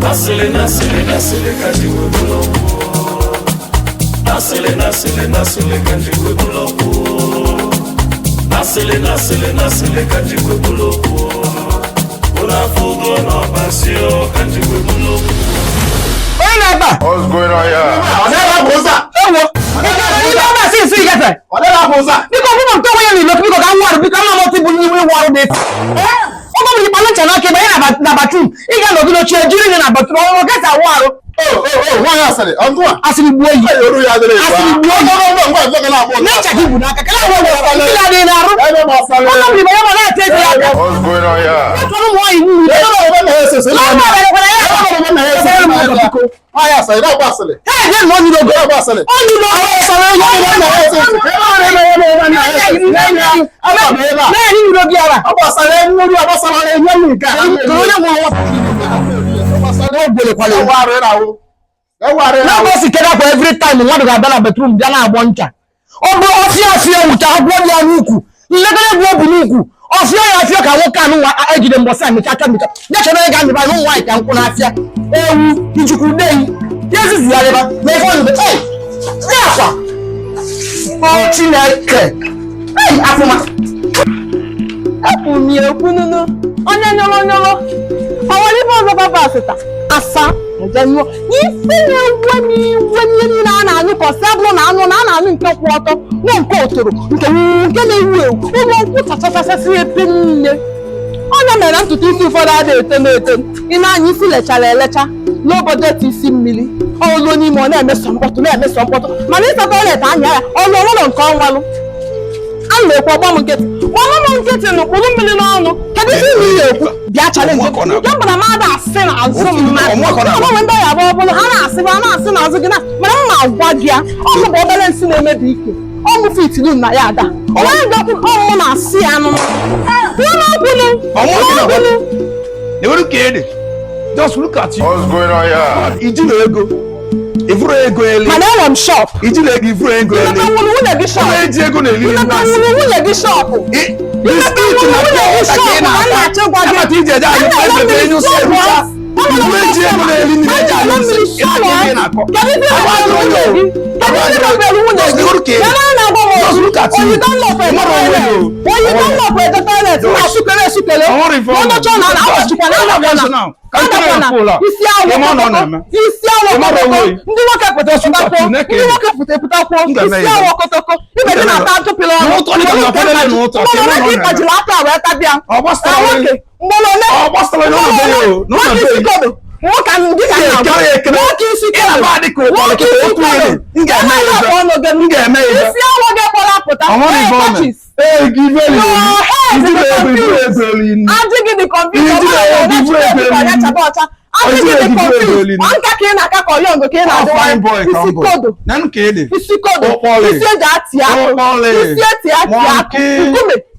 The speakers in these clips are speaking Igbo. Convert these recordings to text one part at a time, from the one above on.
Asili kanji webuloku. Asili kanji webuloku. Asili kanji webuloku. Una fugo no pasio kanji webuloku. What's going on here? Asili boy. Every time you want to go to the bedroom, you are one time. Oh, bro, I feel with a blood and uku. Let me go bunuku. I feel can walk on. I did them was saying, that's another guy by no white and Kunafia. Oh, did you could day? Yes, is the other. They found the hey, oh, Chineke. Hey, Afuma. Apuni okununo. Onyanyolo. Awali bo baba sita. Asa. Janyo. Ifenye wani na anyi ko sablo na anu nke kwoto. Wo nke otoro. Nke na iwu ewu. Wo nku tata si epenne. Onya mere ntutu isi ụfọdụ ada eto. Ina anyi si lechara elecha. N'obodo isi mmiri. Olu n'ime ọ na-emeso mkpọtụ. Mana ịsa toilet anya ya. Olu ọrụ nke ọnwalụ. A na-ekwu ọgbọ m nkịtị n'ụkpụrụ mmiri n'ọnụ. Kedu ihe ị na-ekwu? Bịa challenge. Nke mbụ na mmadụ asị na azụ mmadụ. Ọgbanwe ndị ya bụ ọbụla ha na-asị na azụ gị na mana m na-agwa gị ya. Ọgwụ bụ obere nsị na-emebi ike. Ọgwụ fitinu na ya ada. Onye ga-ekwu ọmụ na-asị ya anụ. Just look at you. What's going on here? Ijilo ego. Ifuru ego ele. Mana enwe m shop. Ijilo ego ifuru ego ele. Nwunye gị shop. Eji ego na eli. Nwunye gị shop. Biscuit na pure water na ije aja anyị private enyo service. Eji ego na eli ni eja anyị.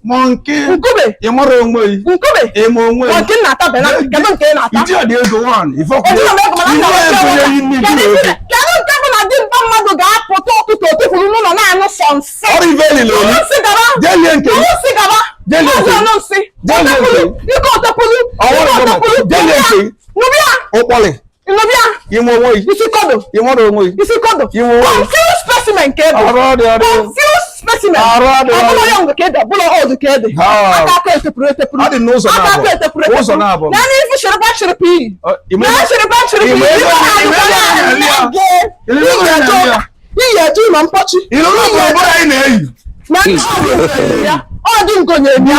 Monkey. Nkube. Yemoro onwe. Nkube. Emo onwe. Monkey na ata bena. Kedu nke na ata? Iji odi ego one. Ifo ko. Kedu na di mpa mmadu ga-apụta ọtụtụ otufuru n'ụlọ na-anụ sọnsị. Ori veli lo. Jelie nke. Jelie nke. Iko otopulu. Jelie nke. Nubia. Okpole. Nubia. Yemo onwe. Isi kodo. Yemoro onwe. Isi kodo. Yemo onwe. Confused specimen kebe. Confused specimen. Ọbụla young kede, ọbụla old kede. Aka etepuru. Adi n'ụzọ na-abụ. Ụzọ na-abụ. Na n'ifu shiripa. Na shiripa. Ihe eju ma mkpọchi. Ilo n'ụzọ ọbụla anyị na-eyi. Na ọ dị ngonye ebi.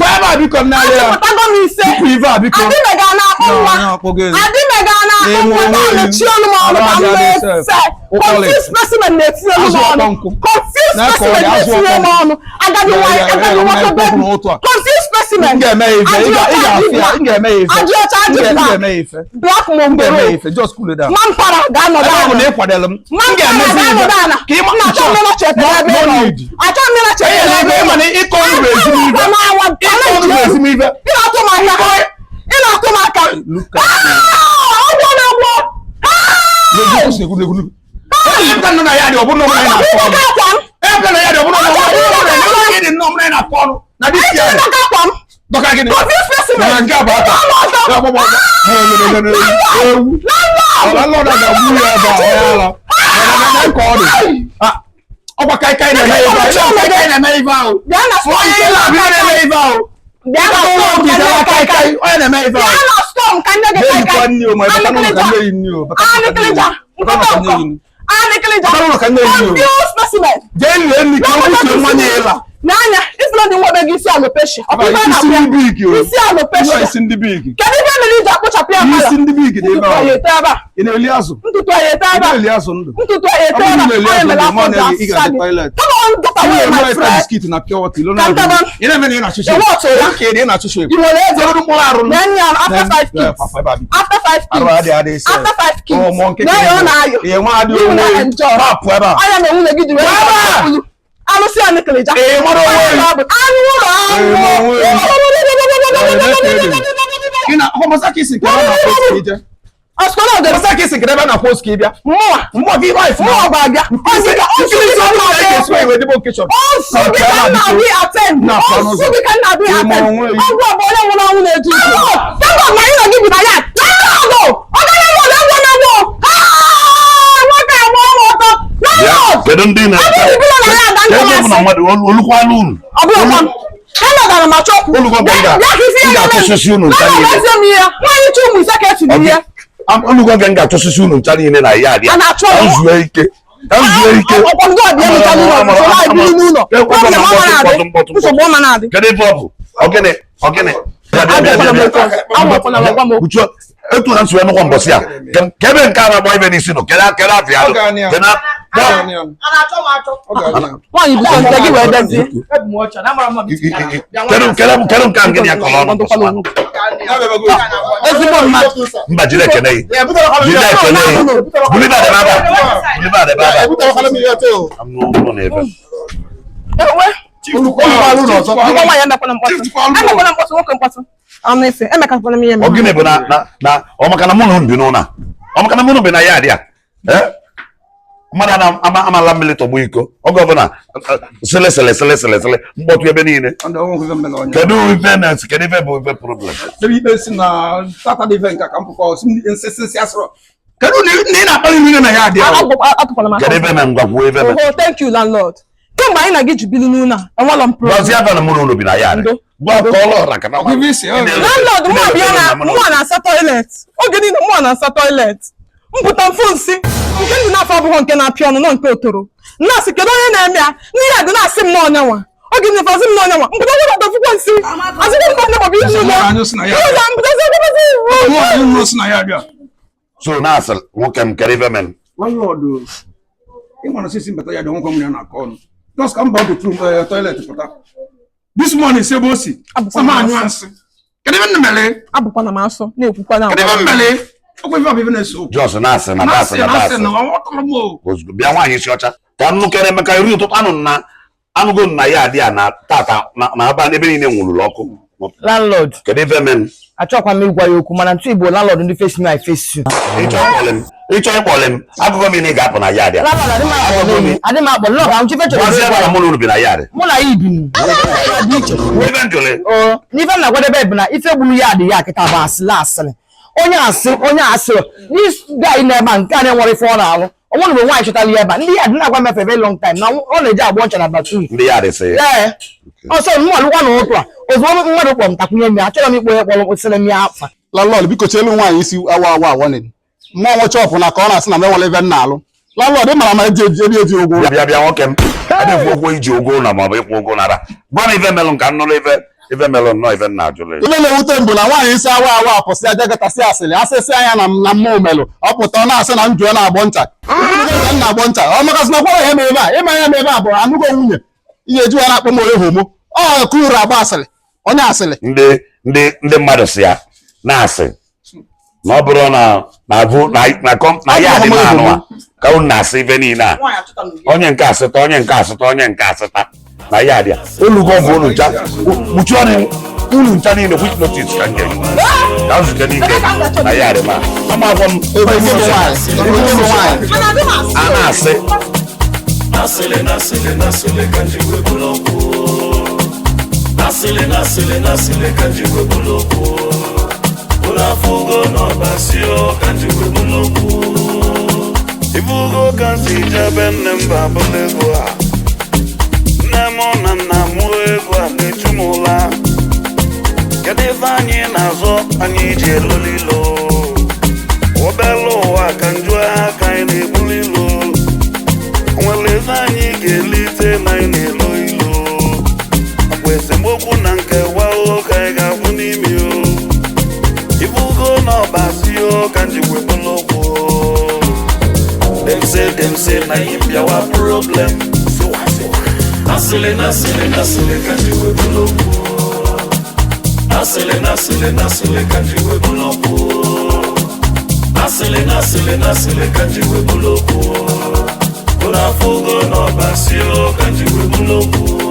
Forever become now. Na-Enye, if not the one that gives you alopecia. Isi alopecia. Isi ndị big. Kedu ife mere iji akpụchapụ ya mara? Isi ndị big dị ebe ahụ. Ị na-eli azụ. Ntutu ayete ebe. Ị na-eli azụ ndụ. Ntutu ayete ebe. Ị ga-adị toilet. Come on, get away my friend. Biskit na pure water. Ị na-eme na ị na-achụchụ. Ị na-achụchụ. You will let after 5 kids. After 5 kids. After 5 kids. Oh, monkey. No, you're not. Ị nwa adị onwe. I am a woman give you. I'm see an Nicolita. Ina homosaki sin kera na post kija. Askola de homosaki sin kera na post kija. Mo give wife. Mo ba bia. O si ka so we dey vocation. O so we can na be attend. O so we can na be attend. O go bo le wona wu na eju. Tell my you give me that. No. O ga le wo. Kedu ndị na mmadụ olukwa n'unu olukwa ga-achọsisi unu ncha niile na ya adịa nzuo ike kedu ebe ọ bụ ogene etu ha nsuwe nụkwa mbọsị a kebe nke a na-agba ibe n'isi nụ kede afịa kedu nke a ngịnị ya kọrọ ọnụ mba jiri ekene yi bulibe ogene bụ na ọmakana mụ na unu bi n'ụna ọmakana mụ na bi na ya adịa mmadụ amala mmiri tọgbọ iko oge ọbụla sele mkpọtụ ebe niile kedu ife bụ ife problem kedu na ị na-akpali mmiri na ya adịa kedu ife na ngwakwuo ife thank you landlord kemgbe anyị na gị ji bili n'ụlọ a enwela m problem gọzie ebe na mụ na unu bi na ya adịa landlord mụ na-asa toilet oge niile mụ na-asa toilet mpụta mfu nsị nke ndị n'afọ abụghị nke na-apịa ọnụ nọ nke otoro nnaasị kedu onye na-eme ya n'ihe a dị na-asị m n'ọnya nwa oge nyefazi m n'ọnya nwa mpụta onye na fụkwa nsị azịkwa nke onye maọbụ ihe so na-asị nwoke m kere ife men just come back to toilet pụta this morning say bosi sama anyu ansi kedu ebe mmele abụkwa na m asọ na-ekwukwa na kedu ebe mmele okwe ife ọbịbị na-eso jos na-asị bịa nwaanyị isi ọcha ka nnụ kere emeka iri ụtụtụ anụgo na ya adị a na tata na aba n'ebe niile nwụrụrụ ọkụ landlord kedu ife men achọkwa m ịgwa ya okwu mana ntụ igbo landlord ndị face me I face you ịchọ ịkpọle m agụgọ m ị ga-apụ na ya adịa adị m akpọ nọ ka m chife chọrọ ebe na mụ na unu bi na ya adị mụ na ya ibinu ebe njụle n'ife m na-agwadebe bụ na ife gburu ya adị ya kịta bụ asịrị onye asị n'isi anyị na-ebe nke a na-enwere ife ọ na-alụ onwe mgbe nwaanyị chọtara ya ebe ndị ya dị na-agwa mefe very long time na ọ na-eji agba ọcha na bathroom ndị ya adịsị ee ọsọ mụ alụkwa na ụtụ a ozugbo mmadụ kpọrọ m takwunye m ya achọrọ m ikpo ya kpọrọ kwụsịrị m ya afa landlord biko chelu nwaanyị isi awa warning mmụọ nwe chọpụ na ka ọ na-asị na m enwere ebe nna alụ landlord mara ma eji ụgwọ bịa nwoke m adịghị ụgwọ iji ụgwọ na maọbụ ịkwụ ụgwọ nara gwa m ife melụ nka nnụrụ ife ife melon no ife na ajụle ife na-ewute mbụ na nwaanyị isi awa apụsị aja gatasị asịrị asịsị anya na mma omelụ ọ pụta ọ na-asị na njụ na-agbọ ncha na-agbọ ncha ọ makasị na kwara ya ma ebe a ịma ya ma ebe a bụ anụgo nwunye ihe eji ya na-akpọ m onye homo ọ kuru agba asịrị onye asịrị ndị mmadụ si ya na-asị na ọ bụrụ na ya dị na-anụ ka unu na-asị ife niile a onye nke asịta onye nke asịta onye nke asịta na ya dị olugo ọgwụ unu ncha kpuchi ọnụ unu ncha niile which notice ka nke ka nzute n'ike na ya dị ma amagwọ m a na-asị Asili ka njikwe bulokwu Asili ka njikwe bulokwu Unafugo n'ọbasio ka njikwe bulokwu Ibugo ka nsi jebe nne mba bulego a Nne mụ na nna mụ ego a na-echu m ụla Kedu ife anyị na-azọ anyị ji elolilo Obele ụwa ka njụ aka anyị na-ebulilo Nwere eze anyị ga-elite na anyị na-elo ilo Agwa esemokwu na nkewa ka anyị ga-abụ n'ime o Ibugo n'ọbasi ka njikwe bulokwu Dem say na him biawa problem Asili ka njikwe bulokwu Asili ka njikwe bulokwu Asili ka njikwe bulokwu Unafugo n'ọbasio ka njikwe bulokwu